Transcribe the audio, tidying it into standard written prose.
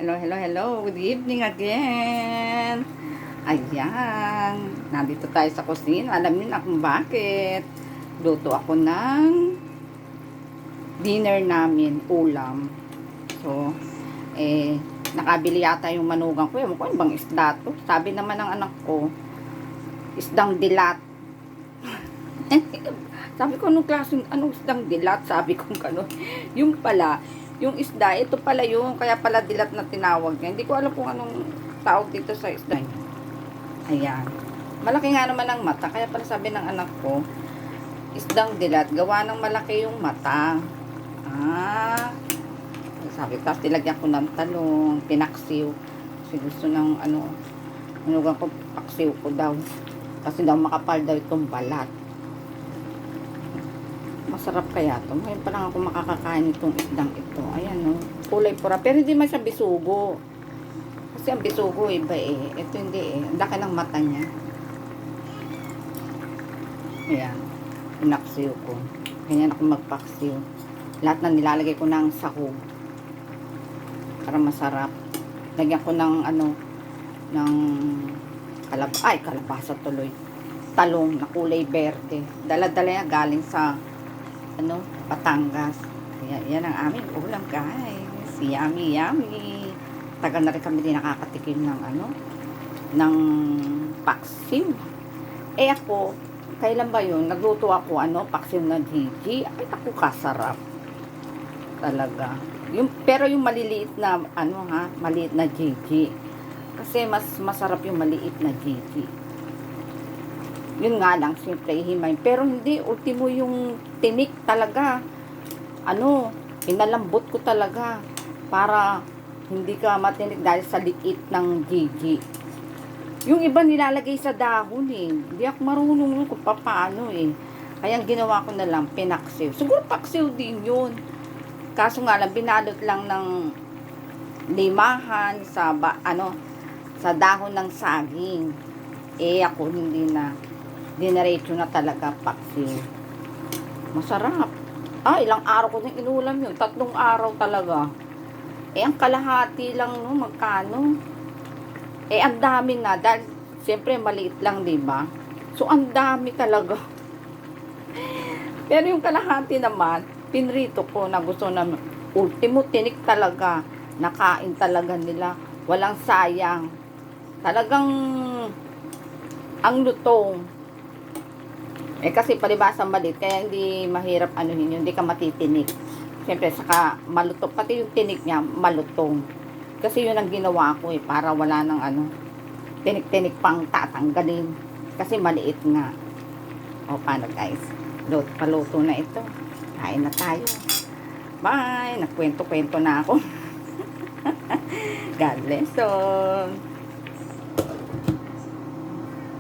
Hello, hello, hello. Good evening again. Ayan. Nandito tayo sa kusina. Alam niyo na kung bakit. Luto ako ng dinner namin, ulam. So, nakabili yata yung manugang ko. Ewan ko, ano bang isda to? Sabi naman ng anak ko, isdang dilat. Sabi ko, anong isdang dilat? Sabi ko, yung pala, yung isda, ito pala yung, kaya pala dilat na tinawag niya. Hindi ko alam kung anong tawag dito sa isda. Ayan. Malaki nga naman ang mata, kaya pala sabi ng anak ko, isdang dilat, gawa ng malaki yung mata. Sabi, tapos nilagyan ko ng talong, pinaksiw. Kasi gusto ng, manugang ko, paksiw ko daw. Kasi daw makapal daw itong balat. Masarap kaya to. Ngayon pa lang ako makakakain itong isdang ito. Ayan, no. Kulay pura. Pero hindi man siya bisugo. Kasi ang bisugo, iba eh. Ito hindi eh. Ang laki ng mata niya. Ayan. Pinaksiw ko. Ganyan ako magpaksiw. Lahat na nilalagay ko ng sahog. Para masarap. Lagyan ko ng, ng kalabasa tuloy. Talong na kulay berde. Dala-dala yan galing sa Batangas. Kaya yan ang aming ulam, guys. Yummy, yummy. Tagal na rin kami din nakakatikim ng ng paksiw. Ako, kailan ba yun? Nagluto ako, paksiw na Gigi. Ay, ako kasarap. Talaga. Pero yung maliliit na, maliit na Gigi. Kasi mas masarap yung maliit na Gigi. Yun nga lang, siyempre himay. Pero hindi, ultimo yung tinik talaga. Inalambot ko talaga. Para hindi ka matinik dahil sa liit ng Gigi. Yung iba nilalagay sa dahon eh. Hindi ako marunong kung paano eh. Kaya ginawa ko na lang, pinaksiw. Siguro paksiw din yun. Kaso nga lang, binalot lang ng limahan sa, sa dahon ng saging. Ako hindi na. Dinaretso na talaga paksiw. Masarap. Ilang araw ko din inulam yun. 3 araw talaga. Ang kalahati lang, magkano? Ang dami na. Dahil, siyempre, maliit lang, diba? So, ang dami talaga. Pero yung kalahati naman, pinrito ko na gusto na, ultimo, tinik talaga. Nakain talaga nila. Walang sayang. Talagang, ang lutong. Kasi palibasa maliit, kaya hindi mahirap yun, hindi ka matitinik. Siyempre, saka malutong, pati yung tinik niya, malutong. Kasi yun ang ginawa ko para wala ng tinik-tinik pang tatanggalin. Kasi maliit nga. Paano guys? Paluto na ito. Kain na tayo. Bye! Nagkwento-kwento na ako. God bless all.